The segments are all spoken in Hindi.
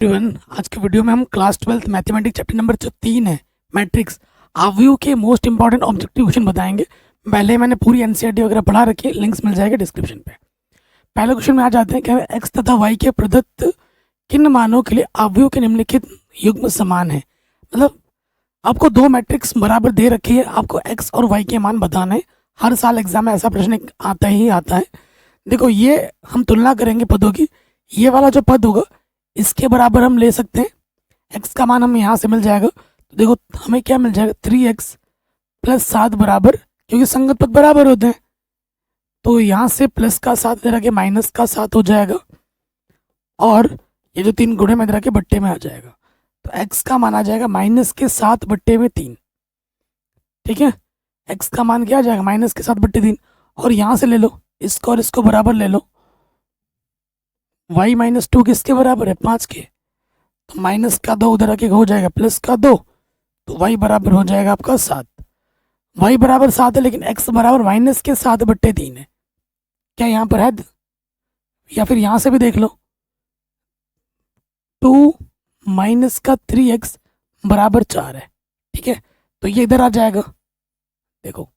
एवरीवन, आज के वीडियो में हम क्लास 12 मैथमेटिक्स चैप्टर नंबर जो 3 है मैट्रिक्स आव्यूह के मोस्ट इंपॉर्टेंट ऑब्जेक्टिव क्वेश्चन बताएंगे। पहले मैंने पूरी एनसीईआरटी वगैरह पढ़ा रखी है, लिंक्स मिल जाएगा डिस्क्रिप्शन पे। पहले क्वेश्चन में आ जाते हैं कि एक्स तथा वाई के प्रदत्त किन मानों के लिए आव्यूह के निम्नलिखित युग्म समान है। मतलब आपको दो मैट्रिक्स बराबर दे रखी है, आपको एक्स और वाई के मान बताना है। हर साल एग्जाम में ऐसा प्रश्न आता ही आता है। देखो, ये हम तुलना करेंगे पदों की। ये वाला जो पद होगा इसके बराबर हम ले सकते हैं, एक्स का मान हमें यहाँ से मिल जाएगा। तो देखो हमें क्या मिल जाएगा, 3x प्लस 7 बराबर, क्योंकि संगत पद बराबर होते हैं तो यहाँ से प्लस का 7 इधर आके माइनस का 7 हो जाएगा और ये जो 3 गुणे में इधर आके बट्टे में आ जाएगा। तो x का मान आ जाएगा माइनस के 7 बट्टे में 3। ठीक है, x का मान क्या आ जाएगा, माइनस के 7 बट्टे 3। और यहाँ से ले लो इसको और इसको बराबर ले लो, y माइनस 2 किसके बराबर है, 5 के। तो माइनस का 2 उधर आके हो जाएगा प्लस का 2, तो y बराबर हो जाएगा आपका 7। y बराबर 7 है, लेकिन x बराबर माइनस के 7 बट्टे 3 है। क्या यहाँ पर है, या फिर यहाँ से भी देख लो, 2 माइनस का 3x बराबर 4 है। ठीक है, तो ये इधर आ जाएगा। देखो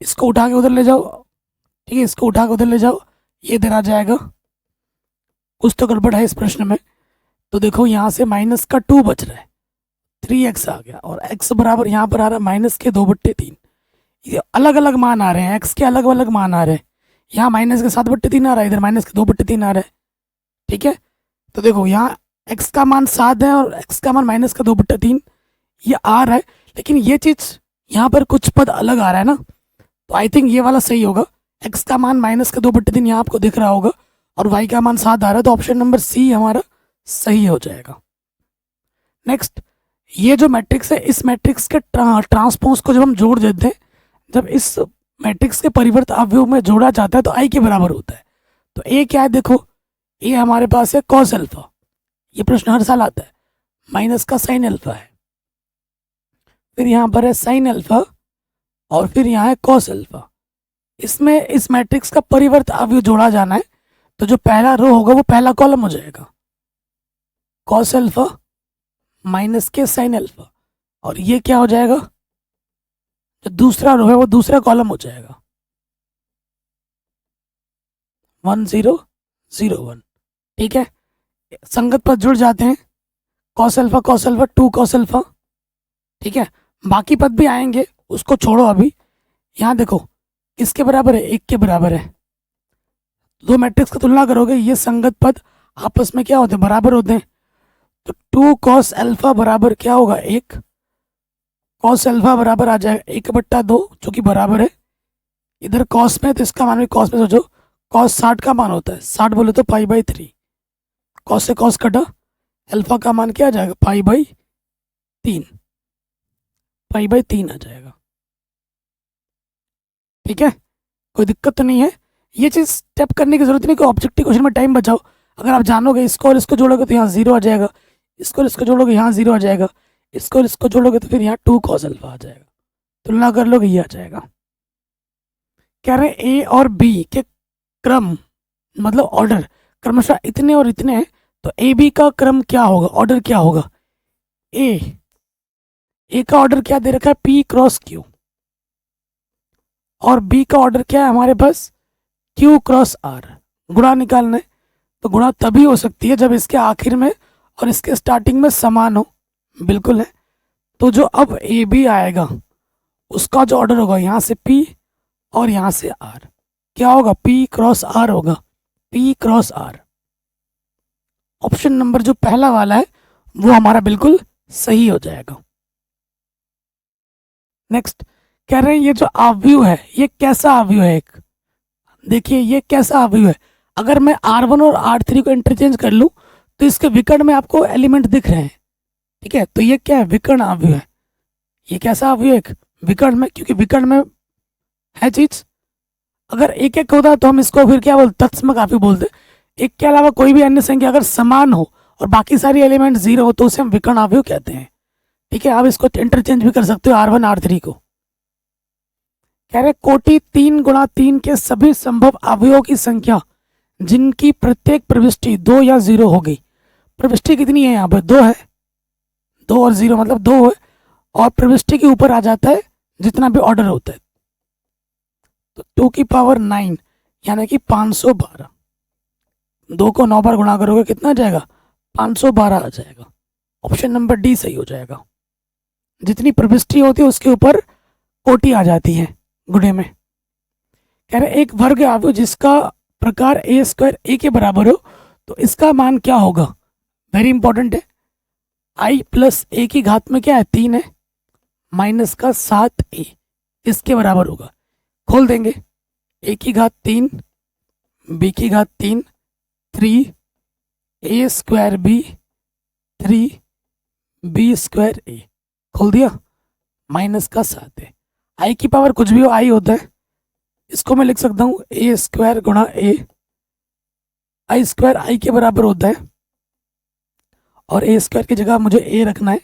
इसको उठा के उधर ले जाओ, ठीक है, इसको उठा के उधर ले जाओ, ये इधर आ जाएगा। कुछ तो गड़बड़ है इस प्रश्न में। तो देखो यहाँ से माइनस का 2 बच रहा है, 3x आ गया और x बराबर यहाँ पर आ रहा है माइनस के 2 बट्टे 3। ये अलग अलग मान आ रहे हैं, x के अलग अलग मान आ रहे हैं। यहाँ माइनस के 7 बट्टे 3 आ रहा है, इधर माइनस के 2 बट्टे 3 आ रहा है। ठीक है, तो देखो यहाँ x का मान 7 है और x का मान माइनस का 2 बट्टे 3 ये आ रहा है, लेकिन ये चीज़ यहाँ पर कुछ पद अलग आ रहा है ना, तो आई थिंक ये वाला सही होगा। x का मान माइनस का 2 बट्टे 3 यहाँ आपको दिख रहा होगा और y का मान 7 आ रहा है, तो ऑप्शन नंबर सी हमारा सही हो जाएगा। नेक्स्ट, ये जो मैट्रिक्स है, इस मैट्रिक्स के ट्रांसपोज को जब हम जोड़ देते हैं, जब इस मैट्रिक्स के परिवर्त अवयव में जोड़ा जाता है तो आई के बराबर होता है। तो ए क्या है, देखो ये हमारे पास है कॉस अल्फा, ये प्रश्न हर साल आता है, माइनस का साइन अल्फा है, फिर यहाँ पर है साइन अल्फा और फिर यहाँ है कॉस अल्फा। इसमें इस मैट्रिक्स का परिवर्त अवयव जोड़ा जाना है, तो जो पहला रो होगा वो पहला कॉलम हो जाएगा, कॉस अल्फा माइनस के साइन अल्फा, और ये क्या हो जाएगा, जो दूसरा रो है वो दूसरा कॉलम हो जाएगा 1 0 0 1। ठीक है, संगत पद जुड़ जाते हैं, कॉस अल्फा 2 कॉस अल्फा। ठीक है, बाकी पद भी आएंगे, उसको छोड़ो अभी। यहाँ देखो किसके बराबर है, 1 के बराबर है। दो मैट्रिक्स की तुलना करोगे, ये संगत पद आपस में क्या होते हैं, बराबर होते हैं। तो 2 कॉस अल्फा बराबर क्या होगा, 1 कॉस अल्फा बराबर आ जाएगा 1 बट्टा 2, जो कि बराबर है इधर कॉस में, तो इसका मान भी कॉस में सोचो, कॉस 60 का मान होता है, 60 बोले तो पाई बाई 3, कॉस से कॉस कटा, अल्फा का मान क्या आ जाएगा, पाई बाई 3 आ जाएगा। ठीक है, कोई दिक्कत तो नहीं है। ये चीज़ स्टेप करने की जरूरत नहीं, कोई ऑब्जेक्टिव क्वेश्चन में टाइम बचाओ। अगर आप जानोगे इसको और इसको जोड़ोगे तो यहाँ 0 आ जाएगा, इसको और इसको जोड़ोगे यहाँ 0 आ जाएगा, इसको और इसको जोड़ोगे तो फिर यहाँ 2 कॉस अल्फा आ जाएगा, तुलना कर लोगे ये आ जाएगा। कह रहे ए और बी के क्रम मतलब ऑर्डर क्रमशः इतने और इतने हैं, तो ए बी का क्रम क्या होगा, ऑर्डर क्या होगा, ए का ऑर्डर क्या दे रखा है, पी क्रॉस क्यू, और बी का ऑर्डर क्या है हमारे पास, क्यू क्रॉस आर। गुणा निकालना है, तो गुणा तभी हो सकती है जब इसके आखिर में और इसके स्टार्टिंग में समान हो, बिल्कुल है। तो जो अब ए बी आएगा उसका जो ऑर्डर होगा, यहाँ से पी और यहाँ से आर, क्या होगा, पी क्रॉस आर होगा, P cross R. Option number जो पहला वाला है वो हमारा बिल्कुल सही हो जाएगा। नेक्स्ट, कह रहे हैं ये जो आव्यूह है ये कैसा आव्यूह है, एक देखिए ये कैसा आव्यूह है। अगर मैं R1 और R3 को इंटरचेंज कर लूँ तो इसके विकर्ण में आपको एलिमेंट दिख रहे हैं। ठीक है, तो ये क्या है, विकर्ण आव्यूह है। ये कैसा आव्यूह है, एक विकर्ण में, क्योंकि विकर्ण में है चीज। अगर एक एक होता तो हम इसको फिर क्या बोलते, तत्सम काफी बोलते। एक के अलावा कोई भी अन्य संख्या अगर समान हो और बाकी सारी एलिमेंट 0 हो तो उसे हम विकर्ण आव्यूह कहते हैं। ठीक है, आप इसको इंटरचेंज भी कर सकते हो R1 R3 को। कह रहे कोटि 3 गुणा 3 के सभी संभव अवयवों की संख्या जिनकी प्रत्येक प्रविष्टि 2 या 0 होगी, प्रविष्टि कितनी है यहाँ पर? 2 है, 2 और 0 मतलब 2 है, और प्रविष्टि के ऊपर आ जाता है जितना भी ऑर्डर होता है, तो 2 की पावर 9 यानी कि 512। 2 को 9 बार गुणा करोगे कितना आ जाएगा? 512 आ जाएगा। ऑप्शन नंबर डी सही हो जाएगा। जितनी प्रविष्टि होती है उसके ऊपर कोटि आ जाती है गुणे में। कह रहे एक वर्ग अवयव जिसका प्रकार ए स्क्वायर ए के बराबर हो तो इसका मान क्या होगा? वेरी इंपॉर्टेंट है। आई प्लस ए की घात में क्या है? 3 है, माइनस का 7a इसके बराबर होगा। खोल देंगे, ए की घात 3, बी की घात 3, 3 ए स्क्वायर बी, 3 बी स्क्वायर ए। खोल दिया, माइनस का 7 है। आई की पावर कुछ भी हो, आई होता है। इसको मैं लिख सकता हूँ ए स्क्वायर गुणा ए। आई स्क्वायर आई के बराबर होता है, और ए स्क्वायर की जगह मुझे ए रखना है।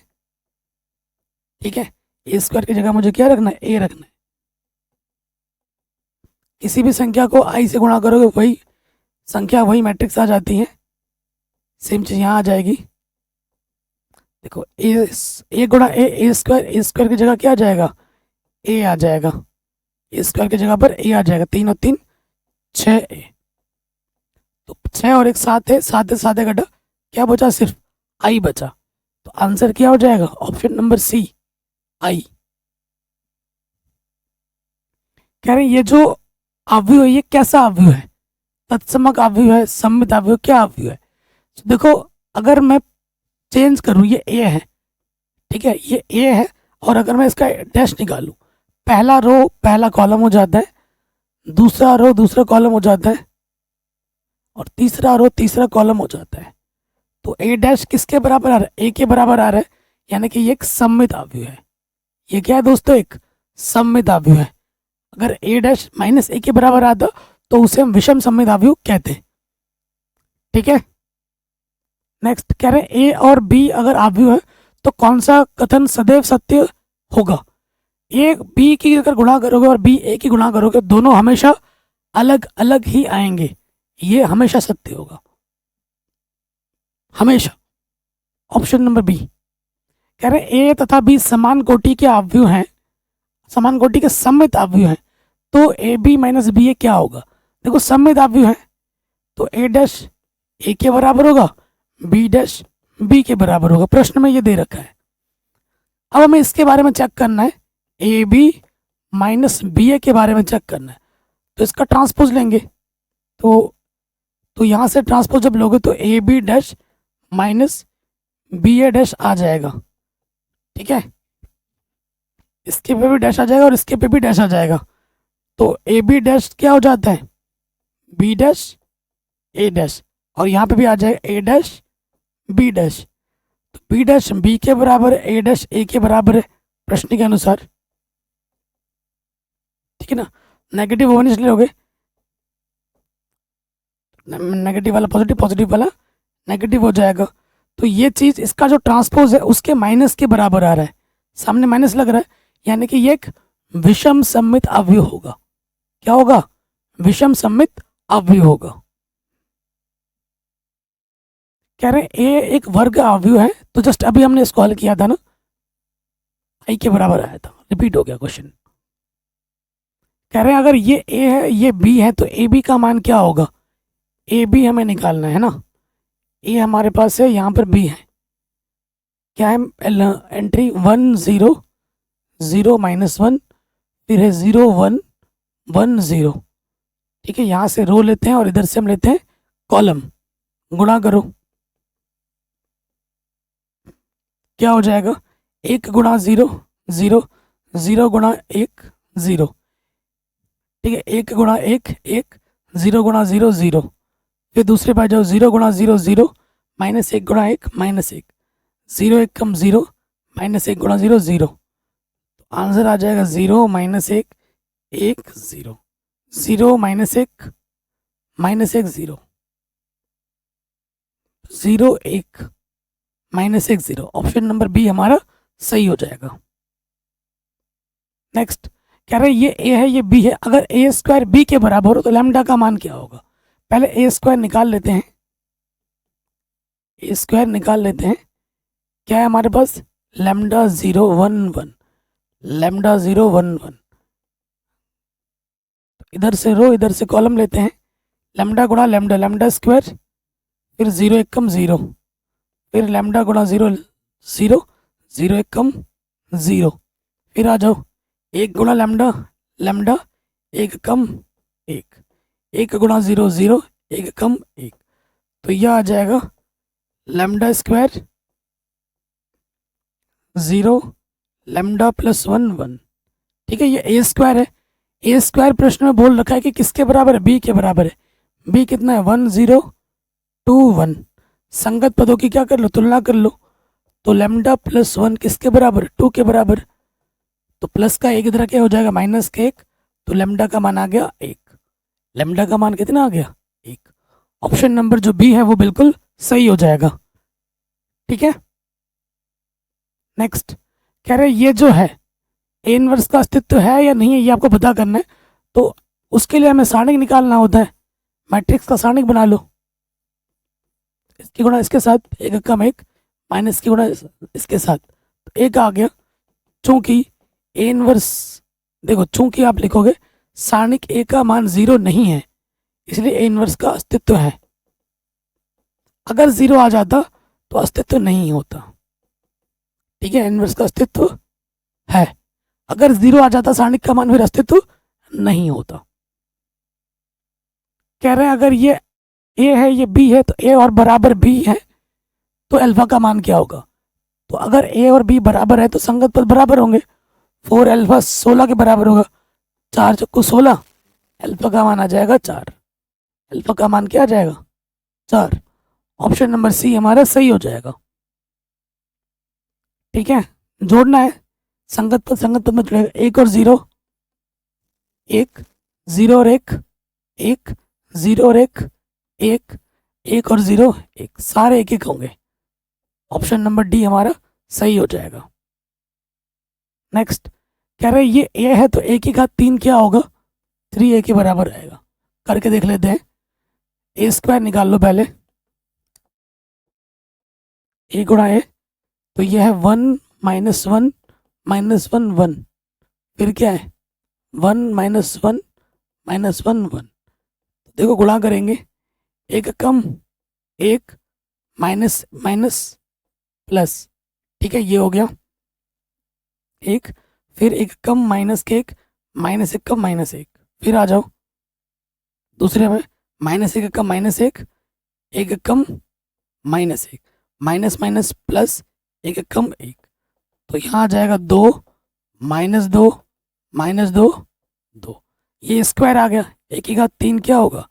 ठीक है, ए स्क्वायर की जगह मुझे क्या रखना है? ए रखना है। किसी भी संख्या को आई से गुणा करोगे वही संख्या, वही मैट्रिक्स आ जाती है। सेम चीज यहाँ आ जाएगी। देखो ए गुणा ए स्क्वायर की जगह क्या आ जाएगा? ए आ जाएगा। ए स्क्वायर की जगह पर ए आ जाएगा। 3 और 3 6a। तो 6 और 1 7 है, 7 से 7 घटा, क्या बचा? सिर्फ आई बचा। तो आंसर क्या हो जाएगा? ऑप्शन नंबर सी, आई। कह रहे ये जो अवयव है ये कैसा अवयव है? तत्समक अवयव है, सम्मित अवयव, क्या अवयव है? तो देखो, अगर मैं चेंज करूं, ये ए है, ठीक है, ये ए है, और अगर मैं इसका डैश निकालूं, पहला रो पहला कॉलम हो जाता है, दूसरा रो दूसरा कॉलम हो जाता है, और तीसरा रो तीसरा कॉलम हो जाता है। तो ए डैश किसके बराबर आ रहा है? ए के बराबर आ रहा है, यानी कि ये एक सम्मित अवयव है। ये क्या है दोस्तों? एक सम्मित अवयव है। अगर ए डैश माइनस ए के बराबर आता तो उसे हम विषम सम्मित अवयव कहते हैं। ठीक है, नेक्स्ट कह रहे हैं ए और बी अगर अवयव है तो कौन सा कथन सदैव सत्य होगा? ए बी की अगर गुणा करोगे और बी ए की गुणा करोगे, दोनों हमेशा अलग अलग ही आएंगे। ये हमेशा सत्य होगा, हमेशा। Option number B. कह रहे ए तथा बी समान कोटि के अवयव हैं, समान कोटि के सम्मित अवयव हैं, तो ए बी माइनस बी ए क्या होगा? देखो, सम्मित अवयव है तो ए डैश ए के बराबर होगा, बी डैश बी के बराबर होगा। प्रश्न में ये दे रखा है। अब हमें इसके बारे में चेक करना है, ए बी माइनस बी ए के बारे में चेक करना है। तो इसका ट्रांसपोज लेंगे, तो यहाँ से ट्रांसपोज जब लोगे तो A B dash minus B A dash आ जाएगा। ठीक है, इसके पे भी डैश आ जाएगा और इसके पे भी डैश आ जाएगा। तो ए बी डैश क्या हो जाता है? बी डैश ए डैश, और यहाँ पे भी आ जाएगा ए डैश बी डैश। तो बी डैश बी के बराबर है, ए डैश ए के बराबर है प्रश्न के अनुसार। ठीक है ना, नेगेटिव वन इसलिए हो गए, नेगेटिव वाला पॉजिटिव, पॉजिटिव वाला नेगेटिव हो जाएगा। तो ये चीज, इसका जो ट्रांसपोज है उसके माइनस के बराबर आ रहा है, सामने माइनस लग रहा है, यानी कि ये एक विषम सम्मित अवयव होगा। क्या होगा? विषम सम्मित अवयव होगा। कह रहे ए एक वर्ग अवयव है, तो जस्ट अभी हमने इसको हल किया था ना, आई के बराबर आया था, रिपीट हो गया क्वेश्चन। कह रहे हैं अगर ये ए है ये बी है तो ए बी का मान क्या होगा? ए बी हमें निकालना है ना। ए हमारे पास है, यहाँ पर बी है, क्या है? एंट्री 1 0 0 -1, फिर है 0 1 1 0। ठीक है, यहाँ से रो लेते हैं और इधर से हम लेते हैं कॉलम। गुणा करो, क्या हो जाएगा? 1 गुणा 0 0, 0 गुणा 1 0। ठीक है, 1 गुणा 1 1, 0 गुणा 0 0। फिर दूसरे पास जाओ, 0 गुणा 0 0, -1 गुणा 1 -1, 0 1 कम 0, -1 गुणा 0 0। तो आंसर आ जाएगा 0 -1 1 0, 0 -1 -1 0, 0 1 -1 0। ऑप्शन नंबर बी हमारा सही हो जाएगा। नेक्स्ट कह रहे हैं ये ए है ये बी है, अगर ए स्क्वायर बी के बराबर हो तो लैम्डा का मान क्या होगा? पहले ए स्क्वायर निकाल लेते हैं। ए स्क्वायर निकाल लेते हैं। क्या है हमारे पास? Lambda 0 1 1, lambda 0 1 1। इधर से रो इधर से कॉलम लेते हैं। लैम्डा गुणा लैम्डा, लैम्डा स्क्वायर, फिर 0 1 कम 0, फिर लैम्डा गुणा 0 0, 0 1 कम 0, फिर आ जाओ 1 गुणा लैम्डा, लैम्डा 1 कम 1, 1 गुणा 0 0, 1 कम 1, तो यह आ जाएगा लैम्डा स्क्वायर 0 लैम्डा प्लस 1 1। ठीक है, ये ए स्क्वायर है। ए स्क्वायर प्रश्न में बोल रखा है कि किसके बराबर है? बी के बराबर है। बी कितना है? 1 0 2 1। संगत पदों की क्या कर लो? तुलना कर लो। तो लैम्डा प्लस 1 किसके बराबर? 2 के बराबर। तो प्लस का एक इधर क्या हो जाएगा? माइनस का 1, तो लैम्डा का मान आ गया 1। लैम्डा का मान कितना आ गया? 1। ऑप्शन नंबर जो बी है वो बिल्कुल सही हो जाएगा। ठीक है, नेक्स्ट कह रहे ये जो है ए इनवर्स का अस्तित्व है या नहीं है, ये आपको पता करना है। तो उसके लिए हमें सारणिक निकालना होता है। मैट्रिक्स का सारणिक बना लो। इसकी गुणा इसके साथ, एक कम एक, माइनस की गुणा इसके साथ, तो एक आ गया। चूंकि ए इनवर्स, देखो चूंकि आप लिखोगे सारणिक ए का मान 0 नहीं है, इसलिए ए इनवर्स का अस्तित्व है। अगर 0 आ जाता तो अस्तित्व नहीं होता। ठीक है, इनवर्स का अस्तित्व है। अगर 0 आ जाता सारणिक का मान, फिर अस्तित्व नहीं होता। कह रहे हैं अगर ये ए है, ये बी है, तो ए और बराबर बी है, तो अल्फा का मान क्या होगा? तो अगर ए और बी बराबर है तो संगत पद बराबर होंगे। 4 अल्फा 16 के बराबर होगा, 4 चक्कू 16, अल्फा का मान आ जाएगा 4। अल्फा का मान क्या आ जाएगा? 4। ऑप्शन नंबर सी हमारा सही हो जाएगा। ठीक है, जोड़ना है। संगत पद में जुड़ेगा 1 और 0, 1 0 और 1, 1 0 और 1, 1 1 और 0 1, सारे एक एक होंगे। ऑप्शन नंबर डी हमारा सही हो जाएगा। नेक्स्ट कह रहे ये ए है तो ए की घात 3 क्या होगा? 3 ए के बराबर आएगा। करके देख लेते हैं। ए स्क्वायर निकाल लो पहले। ए गुणा ए, तो यह है 1 माइनस 1 माइनस 1 1, फिर क्या है? 1 माइनस 1 माइनस 1 1। देखो गुणा करेंगे, एक कम एक, माइनस माइनस प्लस। ठीक है, ये हो गया एक, फिर एक कम माइनस के एक, माइनस एक कम माइनस एक, फिर आ जाओ दूसरे में, माइनस एक कम माइनस एक कम माइनस एक, माइनस माइनस प्लस, एक कम एक, तो यहाँ आ जाएगा 2 माइनस 2 माइनस 2 2। ये स्क्वायर आ गया। एक की घात 3 क्या होगा?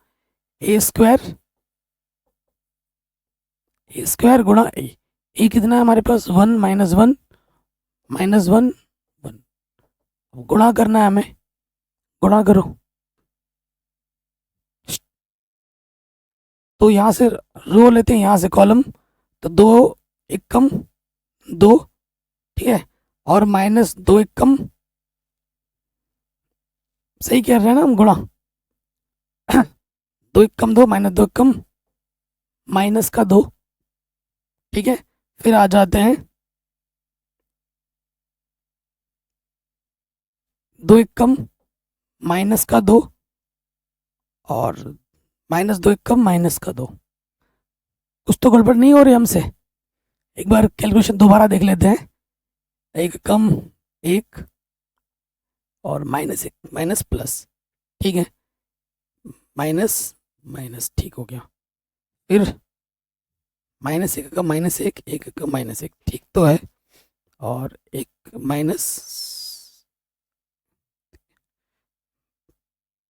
ए स्क्वायर गुणा ए कितना है हमारे पास? 1 माइनस 1 माइनस 1 1। गुणा करना है हमें, गुणा करो। तो यहाँ से रो लेते हैं, यहाँ से कॉलम, तो 2 एक कम 2, ठीक है, और माइनस 2 एक कम, सही कह रहे हैं ना हम? गुणा 2 एक कम 2 माइनस 2 एक कम माइनस का 2। ठीक है, फिर आ जाते हैं 2 एक कम माइनस का 2, और माइनस 2 एक कम माइनस का 2। कुछ तो गड़बड़ नहीं हो रही हमसे? एक बार कैलकुलेशन दोबारा देख लेते हैं। एक कम एक, और माइनस एक माइनस प्लस, ठीक है, माइनस माइनस, ठीक हो गया। फिर माइनस एक का माइनस एक का माइनस एक, ठीक तो है, और एक माइनस,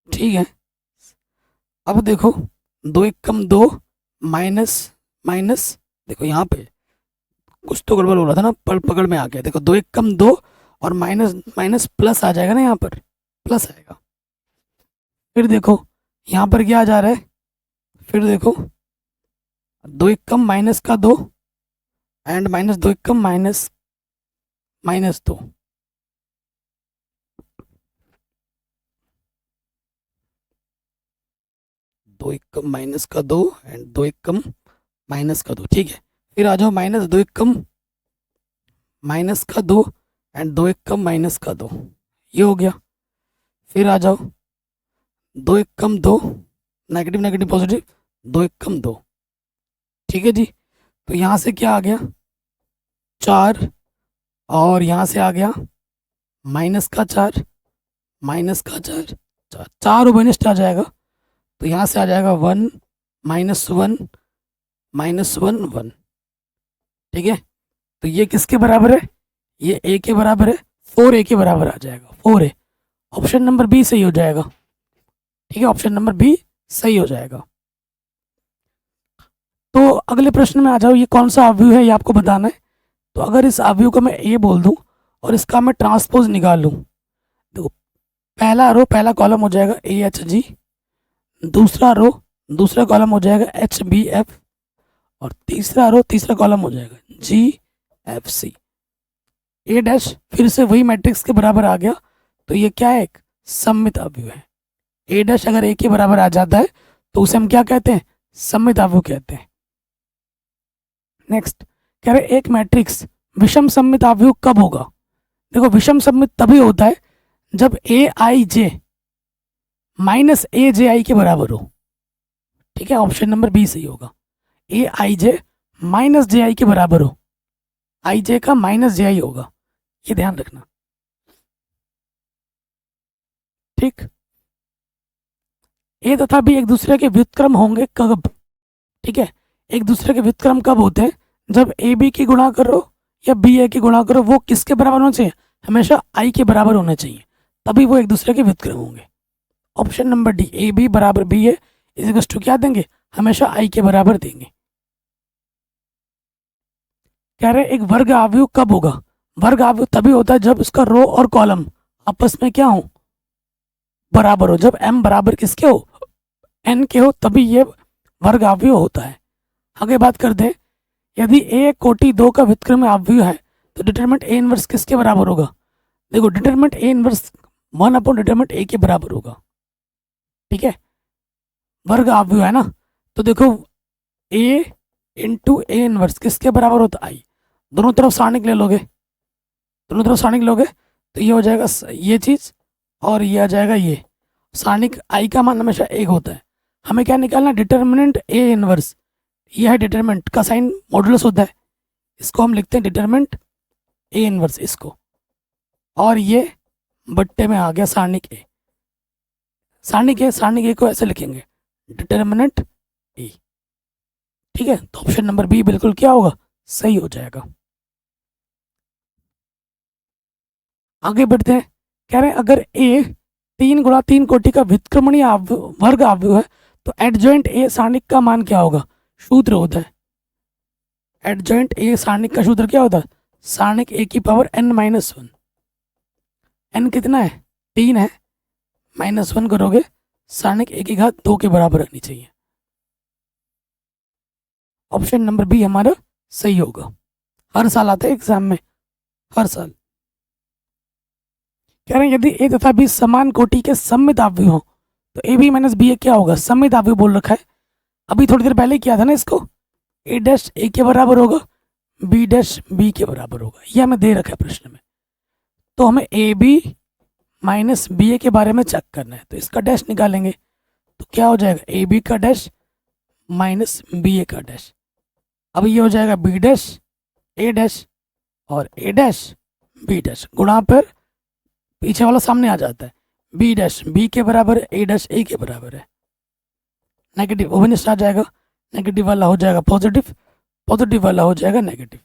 ठीक है। अब देखो 2 एक कम 2 माइनस माइनस, देखो यहाँ पे कुछ तो गड़बड़ हो रहा था ना, पकड़ में आ गया। देखो 2 एक कम 2, और माइनस माइनस प्लस आ जाएगा ना, यहाँ पर प्लस आएगा। फिर देखो यहाँ पर क्या आ जा रहा है? फिर देखो 2 एक कम माइनस का 2, एंड माइनस 2 एक कम माइनस माइनस 2। दो एक कम माइनस का 2 एंड 2 एक कम माइनस का 2, ठीक है। फिर आ जाओ माइनस दो एक कम माइनस का दो एंड दो एक कम माइनस का दो, ये हो गया। फिर आ जाओ दो एक कम दो, नेगेटिव नेगेटिव पॉजिटिव, दो एक कम दो, ठीक है जी। तो यहाँ से क्या आ गया 4, और यहाँ से आ गया माइनस का 4 माइनस का 4, 4 ओबेनिस्ट आ जाएगा। तो यहाँ से आ जाएगा 1 -1 -1 1, ठीक है। तो ये किसके बराबर है, ये a के बराबर है, 4a के बराबर आ जाएगा, 4a। ऑप्शन नंबर बी सही हो जाएगा, ठीक है, ऑप्शन नंबर बी सही हो जाएगा। तो अगले प्रश्न में आ जाओ, ये कौन सा अवयव है ये आपको बताना है। तो अगर इस अवयव को मैं ए बोल दूं और इसका मैं ट्रांसपोज निकाल लूं, देखो पहला रो पहला कॉलम हो जाएगा ए एच जी, दूसरा रो दूसरा कॉलम हो जाएगा एच बी एफ, और तीसरा रो तीसरा कॉलम हो जाएगा जी एफ सी। ए डैश फिर से वही मैट्रिक्स के बराबर आ गया, तो ये क्या है, एक सममित अवयव है। ए डैश अगर ए के बराबर आ जाता है तो उसे हम क्या कहते हैं, सममित अवयव कहते हैं। नेक्स्ट कह रहे एक मैट्रिक्स विषम सममित अवयव कब होगा। देखो विषम सममित तभी होता है जब ए आई जे माइनस ए जे आई के बराबर हो, ठीक है, ऑप्शन नंबर बी सही होगा। ए आई जे माइनस जे आई के बराबर हो, आई जे का माइनस जे आई होगा, ये ध्यान रखना, ठीक। ए तथा बी एक दूसरे के व्युत्क्रम होंगे कब, ठीक है, एक दूसरे के व्युत्क्रम कब होते हैं, जब ए बी की गुणा करो या बी ए की गुणा करो, वो किसके बराबर होना चाहिए, हमेशा आई के बराबर होना चाहिए, तभी वो एक दूसरे के व्युत्क्रम होंगे। Option number D, a b बराबर बी ए इज टू क्या देंगे, हमेशा आई के बराबर देंगे। कह रहे एक वर्ग अवयव कब होगा, वर्ग अवयव तभी होता है जब उसका रो और कॉलम आपस में क्या हो, बराबर हो, जब m बराबर किसके हो, n के हो, तभी ये वर्ग अवयव होता है। आगे बात करते हैं, यदि a कोटि 2 का व्युत्क्रम अवयव है तो डिटरमिनेंट a इनवर्स किसके बराबर होगा। देखो determinant a inverse 1 determinant a के बराबर होगा, ठीक है, वर्ग अवयव है ना। तो देखो a इंटू ए इनवर्स किसके बराबर होता है, आई। दोनों तरफ सारणिक ले लोगे, दोनों तरफ सारणिक लोगे तो ये हो जाएगा ये चीज़, और ये आ जाएगा ये। सारणिक आई का मान हमेशा एक होता है। हमें क्या निकालना, डिटरमिनेंट ए इनवर्स, यह है डिटरमिनेंट का साइन मॉडुलस होता है, इसको हम लिखते हैं डिटरमिनेंट ए इनवर्स इसको, और ये बट्टे में आ गया सारणिक ए। सारणिक ए को ऐसे लिखेंगे डिटरमिनेंट ए, ठीक है। तो ऑप्शन नंबर बी बिल्कुल क्या होगा, सही हो जाएगा। आगे बढ़ते हैं, कह रहे हैं अगर ए 3 गुणा 3 कोटि का व्युत्क्रमणीय वर्ग अवयव है तो एडजॉइंट ए सारणिक का मान क्या होगा, सूत्र होता है एडजॉइंट ए सारणिक का सूत्र क्या होता है, सारणिक ए की पावर n-1। n कितना है, 3 है, -1 करोगे, सारणिक ए की घात 2 के बराबर आनी चाहिए। ऑप्शन नंबर बी हमारा सही होगा, हर साल आता है एग्जाम में, हर साल। कह रहे हैं यदि ए तथा बी समान कोटि के सममित अवयव हो तो ए बी माइनस बी ए क्या होगा, सममित अवयव बोल रखा है, अभी थोड़ी देर पहले किया था ना इसको, ए डैश ए के बराबर होगा, बी डैश बी के बराबर होगा, यह हमें दे रखा है प्रश्न में। तो हमें ए बी माइनस बी ए के बारे में चेक करना है, तो इसका डैश निकालेंगे तो क्या हो जाएगा, ए बी का डैश माइनस बी ए का डैश। अब ये हो जाएगा बी डैश ए डैश और ए डैश बी डैश, गुणा पर पीछे वाला सामने आ जाता है, बी डैश बी के बराबर है, ए डैश ए के बराबर है, नेगेटिव ओवनिस्ट आ जाएगा, नेगेटिव वाला हो जाएगा पॉजिटिव, पॉजिटिव वाला हो जाएगा नेगेटिव।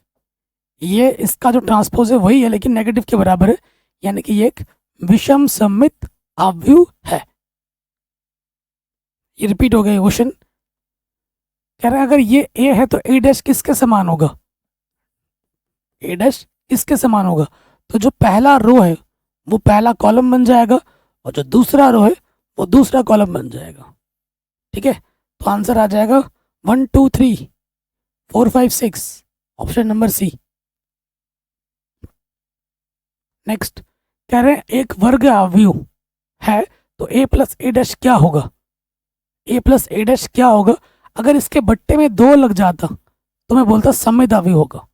ये इसका जो ट्रांसपोज है वही है लेकिन नेगेटिव के बराबर है, यानी कि ये एक विषम सममित अवयव है। ये रिपीट हो गया क्वेश्चन, कह रहे हैं अगर ये ए है तो ए डैश किसके समान होगा, ए डैश किसके समान होगा, तो जो पहला रो है वो पहला कॉलम बन जाएगा और जो दूसरा रो है वो दूसरा कॉलम बन जाएगा, ठीक है। तो आंसर आ जाएगा 1 2 3 4 5 6, ऑप्शन नंबर सी। नेक्स्ट कह रहे हैं एक वर्ग अवयव है तो ए प्लस ए डैश क्या होगा, ए प्लस ए डैश क्या होगा, अगर इसके बट्टे में 2 लग जाता तो मैं बोलता सममित अवयव होगा।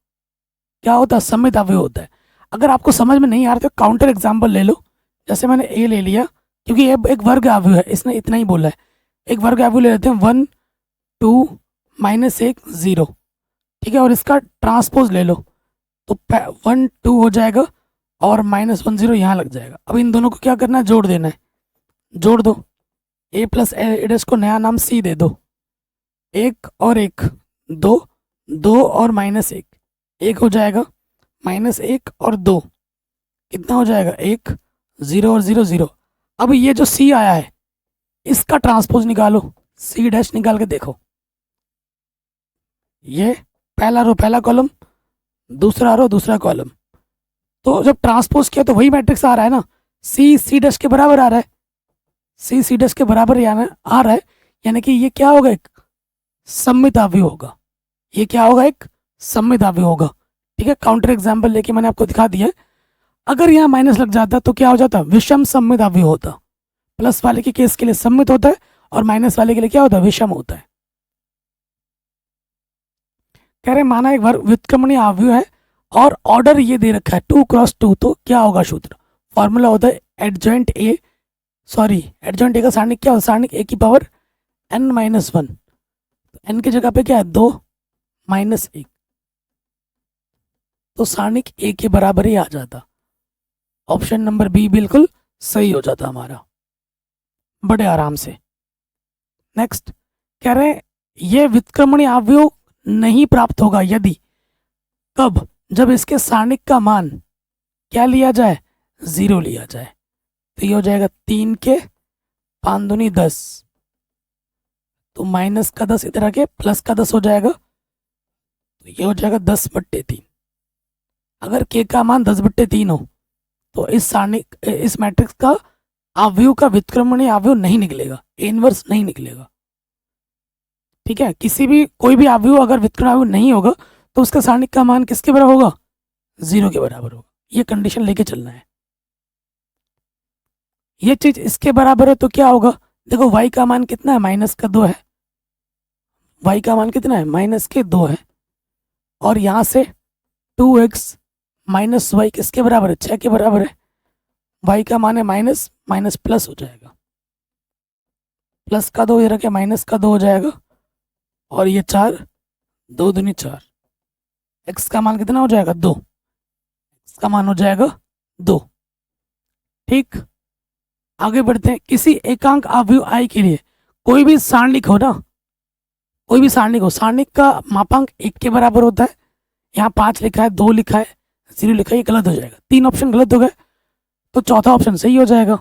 क्या होता है? सममित अवयव होता है। अगर आपको समझ में नहीं आ रहा तो काउंटर एग्जाम्पल ले लो। जैसे मैंने ए ले लिया, क्योंकि ये एक वर्ग अवयव है, इसने इतना ही बोला है। एक वर्ग अवयव ले लेते हैं, 1 2 -1 0, ठीक है। और इसका ट्रांसपोज ले लो, तो 1 2 हो जाएगा और -1 0 यहाँ लग जाएगा। अब इन दोनों को क्या करना है? जोड़ देना है। जोड़ दो, a प्लस ए डैश को नया नाम c दे दो। 1 और 1 2, 2 और -1, 1 हो जाएगा, -1 और 2 कितना हो जाएगा? 1 0 और 0 0। अब ये जो c आया है इसका ट्रांसपोज निकालो, c डैश निकाल के देखो। ये पहला रो पहला कॉलम, दूसरा रो दूसरा कॉलम। तो जब ट्रांसपोज किया तो वही मैट्रिक्स आ रहा है ना, c डैश के बराबर आ रहा है, c डैश के बराबर आ रहा है, यानी कि ये क्या होगा? एक सममित अवयव होगा। ये क्या होगा? एक सममित अवयव होगा, ठीक है। काउंटर एग्जाम्पल लेके मैंने आपको दिखा दिया है। अगर यहाँ माइनस लग जाता तो क्या हो जाता? विषम सममित अवयव होता। प्लस वाले के केस के लिए सममित होता है और माइनस वाले के लिए क्या होता है? विषम होता है। कह रहे माना एक व्युत्क्रमणीय अवयव है और ऑर्डर ये दे रखा है 2 क्रॉस 2, तो क्या होगा सूत्र? फॉर्मूला होता है एडजॉइंट ए का सारणिक क्या होता है? सारणिक a की पावर n-1। n की जगह पे क्या है? 2 -1, तो सारणिक a के बराबर ही आ जाता। ऑप्शन नंबर बी बिल्कुल सही हो जाता हमारा, बड़े आराम से। नेक्स्ट कह रहे हैं ये व्युत्क्रमणीय अवयव नहीं प्राप्त होगा यदि, कब? जब इसके सारणिक का मान क्या लिया जाए? 0 लिया जाए। तो ये हो जाएगा 3 के 5 दूनी 10, तो माइनस का 10 इधर आके प्लस का 10 हो जाएगा, तो ये हो जाएगा 10/3। अगर k का मान 10/3 हो तो इस मैट्रिक्स का अवयव का व्युत्क्रमणीय अवयव नहीं निकलेगा, इनवर्स नहीं निकलेगा, ठीक है। किसी भी कोई भी अवयव अगर व्युत्क्रमणीय अवयव नहीं होगा तो उसका सारणिक का मान किसके बराबर होगा? 0 के बराबर होगा। ये कंडीशन लेके चलना है। ये चीज इसके बराबर है तो क्या होगा? देखो y का मान कितना है? -2 है। y का मान कितना है? -2 है। और यहाँ से 2x माइनस वाई किसके बराबर है? 6 के बराबर है। y का मान है माइनस, माइनस प्लस हो जाएगा, प्लस का 2 इधर के माइनस का 2 हो जाएगा, और ये 4 2 दूनी 4। x का मान कितना हो जाएगा? 2। x का मान हो जाएगा 2, ठीक। आगे बढ़ते हैं। किसी एकांक अवयव i के लिए कोई भी सारणिक हो ना, कोई भी सारणिक हो, सारणिक का मापांक 1 के बराबर होता है। यहाँ 5 लिखा है, 2 लिखा है, 0 लिखा है, ये गलत हो जाएगा। 3 ऑप्शन गलत हो गए, तो चौथा ऑप्शन सही हो जाएगा।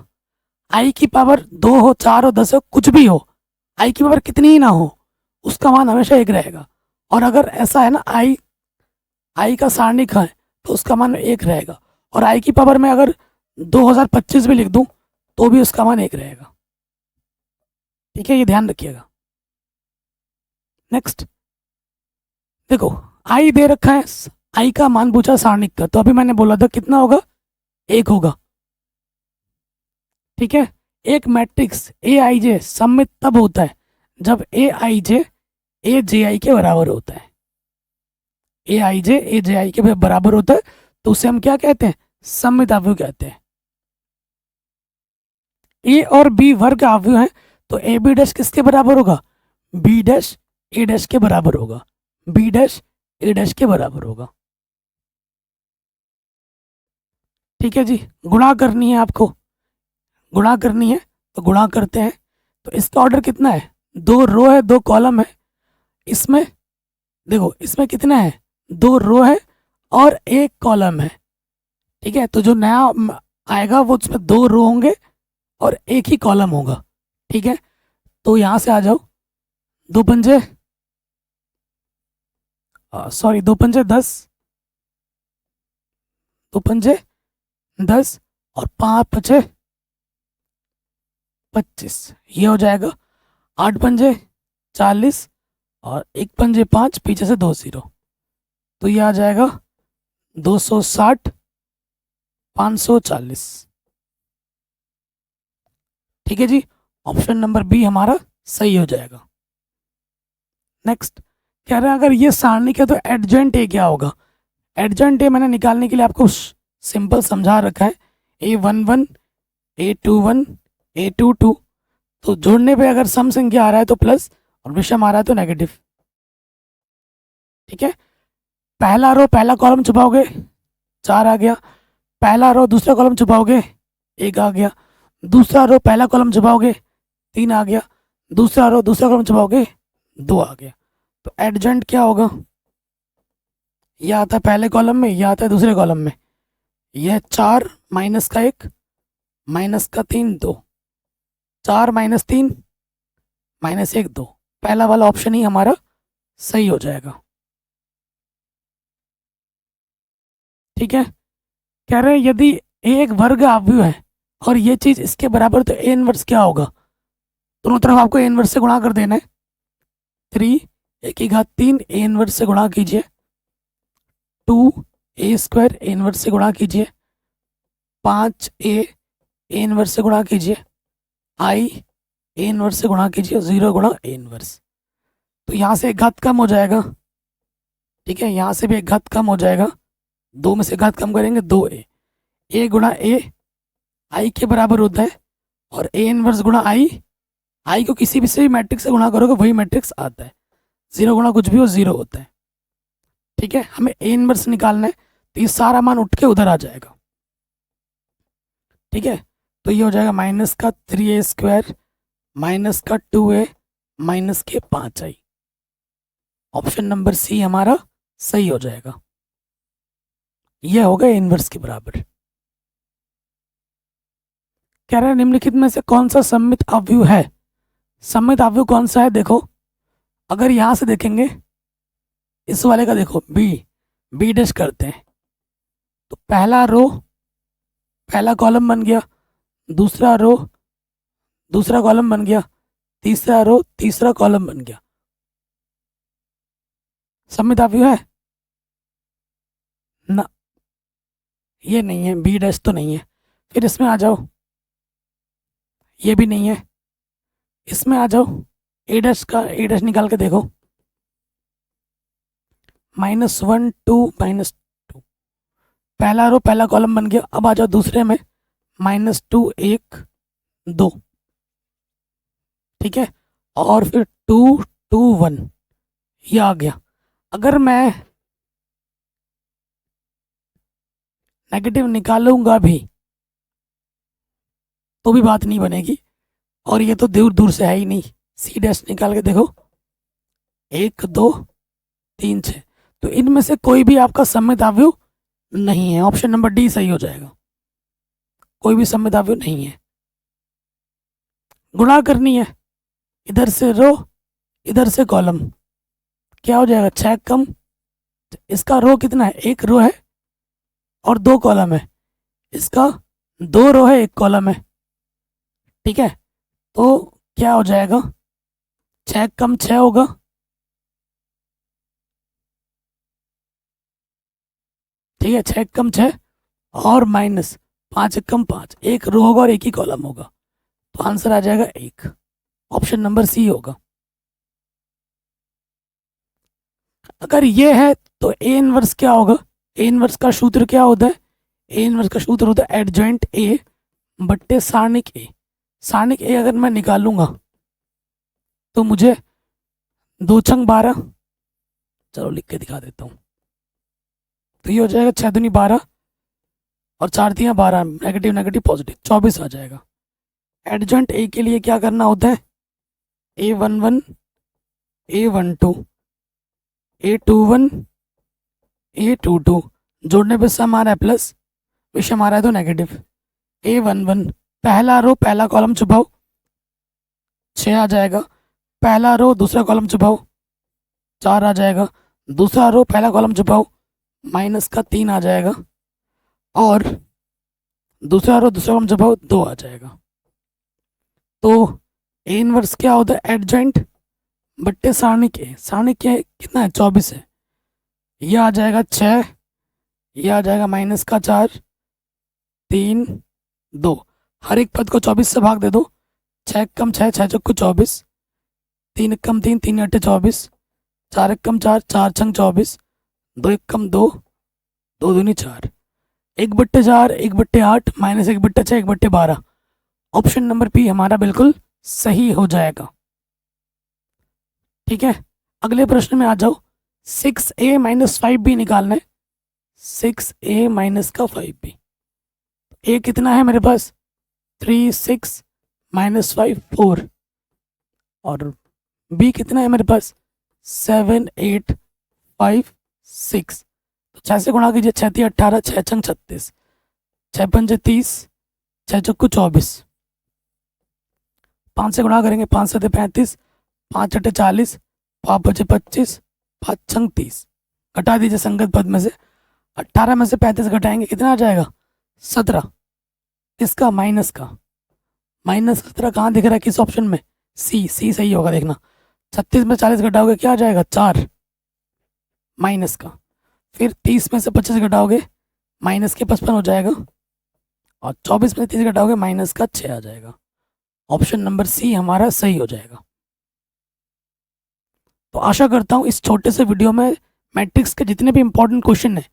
i की पावर 2 हो, 4 हो, 10 हो, कुछ भी हो, i की पावर कितनी ही ना हो, उसका मान हमेशा 1 रहेगा। और अगर ऐसा है ना i का सारणिक है तो उसका मान 1 रहेगा। और i की पावर में अगर 2025 भी लिख दूं तो भी उसका मान 1 रहेगा, ठीक है। ये ध्यान रखिएगा। नेक्स्ट देखो, i दे रखा है, i का मान पूछा सारणिक का, तो अभी मैंने बोला था कितना होगा? 1 होगा, ठीक है। एक मैट्रिक्स aij सममित तब होता है जब aij aj के बराबर होता है। aij aj के बराबर होता है तो उसे हम क्या कहते हैं? सममित अवयव कहते हैं। a और b वर्ग अवयव हैं, तो ए बी डैश किसके बराबर होगा? b डैश a डैश के बराबर होगा, b डैश a डैश के बराबर होगा, ठीक है जी। गुणा करनी है आपको, गुणा करनी है तो गुणा करते हैं। तो इसका ऑर्डर कितना है? 2 रो है, 2 कॉलम है। इसमें देखो, इसमें कितना है? 2 रो है और 1 कॉलम है, ठीक है। तो जो नया आएगा वो उसमें 2 रो होंगे और 1 ही कॉलम होगा, ठीक है। तो यहाँ से आ जाओ, 2 पंजे 10, 2 पंजे 10 और 5 पचे 25, ये हो जाएगा। 8 पंजे 40 और 1 पंजे 5, पीछे से 2 0, तो ये आ जाएगा 260 540, ठीक है जी। ऑप्शन नंबर बी हमारा सही हो जाएगा। नेक्स्ट कह रहे हैं अगर ये सारणिक है तो एडजेंट ए क्या होगा। एडजेंट ए मैंने निकालने के लिए आपको सिंपल समझा रखा है, A11 A21 A22। तो जोड़ने पे अगर सम संख्या आ रहा है तो प्लस और विषम आ रहा है तो नेगेटिव। ठीक है, पहला रो पहला कॉलम छुपाओगे 4 आ गया, पहला रो दूसरा कॉलम छुपाओगे 1 आ गया, दूसरा रो पहला कॉलम छुपाओगे 3 आ गया, दूसरा रो दूसरा कॉलम छुपाओगे 2 आ गया। तो एडजेंट क्या होगा, यह आता है पहले कॉलम में, यह आता है दूसरे कॉलम में। यह 4 माइनस का 1 माइनस का 3 2, 4 माइनस 3 माइनस 1 2, पहला वाला ऑप्शन ही हमारा सही हो जाएगा। ठीक है, कह रहे हैं यदि ए एक वर्ग आव्यूह है और ये चीज इसके बराबर तो ए इनवर्स क्या होगा। दोनों तरफ आपको ए इनवर्स से गुणा कर देना है। 3 ए की घात 3 ए इनवर्स से गुणा कीजिए, 2 ए स्क्वायर ए इनवर्स से गुणा कीजिए, 5 ए इनवर्स से गुणा कीजिए, आई ए इनवर्स से गुणा कीजिए, 0 गुणा ए इनवर्स। तो यहाँ से एक घात कम हो जाएगा। ठीक है, यहाँ से भी एक घात कम हो जाएगा, 2 में से घात कम करेंगे 2a, ए गुणा ए आई के बराबर होता है, और ए इनवर्स गुणा आई को किसी भी से मैट्रिक्स से गुणा करोगे वही मैट्रिक्स आता है। 0 गुणा कुछ भी हो 0 होता है। ठीक है, हमें ए इनवर्स निकालना है, तो ये सारा मान उठ के उधर आ जाएगा। ठीक है, तो ये हो जाएगा माइनस का 3a स्क्वायर माइनस का 2a माइनस के 5i। ऑप्शन नंबर सी हमारा सही हो जाएगा, यह होगा ए इनवर्स के बराबर। कह रहे हैं निम्नलिखित में से कौन सा सममित अवयव है। सममित अवयव कौन सा है, देखो अगर यहां से देखेंगे इस वाले का, देखो बी डैश करते हैं तो पहला रो पहला कॉलम बन गया, दूसरा रो दूसरा कॉलम बन गया, तीसरा रो तीसरा कॉलम बन गया। सममित अवयव है ना, ये नहीं है, बी डैश तो नहीं है। फिर इसमें आ जाओ, ये भी नहीं है। इसमें आ जाओ, ए डैश निकाल के देखो, -1 2 -2, पहला रो पहला कॉलम बन गया। अब आ जाओ दूसरे में, -2 1 2। ठीक है, और फिर 2 2 1, ये आ गया। अगर मैं नेगेटिव निकालूंगा भी तो भी बात नहीं बनेगी, और ये तो दूर दूर से है ही नहीं। सी डैश निकाल के देखो, 1 2 3 6, तो इनमें से कोई भी आपका सममित अवयव नहीं है। ऑप्शन नंबर डी सही हो जाएगा, कोई भी सममित अवयव नहीं है। गुणा करनी है, इधर से रो इधर से कॉलम, क्या हो जाएगा 6 कम, इसका रो कितना है, 1 रो है और 2 कॉलम है, इसका 2 रो है 1 कॉलम है। ठीक है, तो क्या हो जाएगा, 6 कम 6 होगा, ठीक है 6 कम 6 और माइनस 5 कम 5, 1 रो होगा और 1 ही कॉलम होगा, तो आंसर आ जाएगा 1। ऑप्शन नंबर सी होगा। अगर ये है तो ए इनवर्स क्या होगा, ए इनवर्स का सूत्र क्या होता है, ए इनवर्स का सूत्र होता है एडजॉइंट ए बट्टे सारणिक ए। सारणिक ए अगर मैं निकालूंगा तो मुझे 2 छंग 12, चलो लिख के दिखा देता हूँ, तो ये हो जाएगा 6 दूनी 12 और 4 तियाँ 12, नेगेटिव नेगेटिव पॉजिटिव 24 आ जाएगा। एडजॉइंट ए के लिए क्या करना होता है, A11 A12 A21 A22, जोड़ने पे सम आ रहा है प्लस, विषम आ रहा है तो नेगेटिव। A11 पहला रो पहला कॉलम छुपाओ 6 आ जाएगा, पहला रो दूसरा कॉलम छुपाओ 4 आ जाएगा, दूसरा रो पहला कॉलम छुपाओ माइनस का 3 आ जाएगा, और दूसरा रो दूसरा कॉलम छुपाओ 2 आ जाएगा। तो ए इनवर्स क्या होता है, एडजॉइंट बट्टे सारणिक ए। सारणिक क्या है, कितना है 24 है, यह आ जाएगा 6, यह आ जाएगा माइनस का 4 3 2, हर एक पद को 24 से भाग दे दो, 6 कम 6 6 चौको 24, 3 कम 3 3 8 24, 4 एक कम 4, 4 छंग 24, 2 एक कम 2, 2 दूनी 4, 1/4, 1/8, माइनस 1/6, 1/12। ऑप्शन नंबर बी हमारा बिल्कुल सही हो जाएगा। ठीक है, अगले प्रश्न में आ जाओ। 6a माइनस 5b निकालना है। 6a माइनस का 5b। a कितना है मेरे पास? 3, 6 माइनस 5, 4। और b कितना है मेरे पास? 7, 8, 5, 6। तो 6 से गुणा कीजिए, 6 3 18, 6 छंग 36, 6 पंजे 30, 6 चौको 24। 5 से गुणा करेंगे, 5 7 35, 5 8 40, 5 5 25, 5 छंग 30। घटा दीजिए संगत पद में से। 18 में से 35 घटाएंगे, कितना आ जाएगा? 17। इसका माइनस का, माइनस 17 कहाँ दिख रहा है, किस ऑप्शन में? सी सही होगा, देखना। 36 में 40 घटाओगे क्या आ जाएगा? 4 माइनस का। फिर 30 में से 25 घटाओगे, माइनस के 55 हो जाएगा। और 24 में से 30 घटाओगे, माइनस का 6 आ जाएगा। ऑप्शन नंबर सी हमारा सही हो जाएगा। तो आशा करता हूँ इस छोटे से वीडियो में मैट्रिक्स के जितने भी इंपॉर्टेंट क्वेश्चन हैं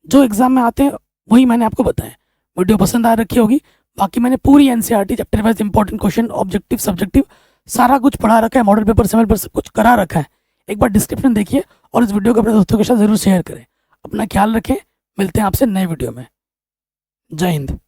जो एग्जाम में आते हैं वही मैंने आपको बताया। वीडियो पसंद आ रखी होगी। बाकी मैंने पूरी NCERT chapter wise important question, objective, subjective सारा कुछ पढ़ा रखा है। मॉडल पेपर, सेमल पेपर सब कुछ करा रखा है। एक बार डिस्क्रिप्शन देखिए और इस वीडियो को अपने दोस्तों के साथ जरूर शेयर करें। अपना ख्याल रखें, मिलते हैं आपसे नए वीडियो में। जय हिंद।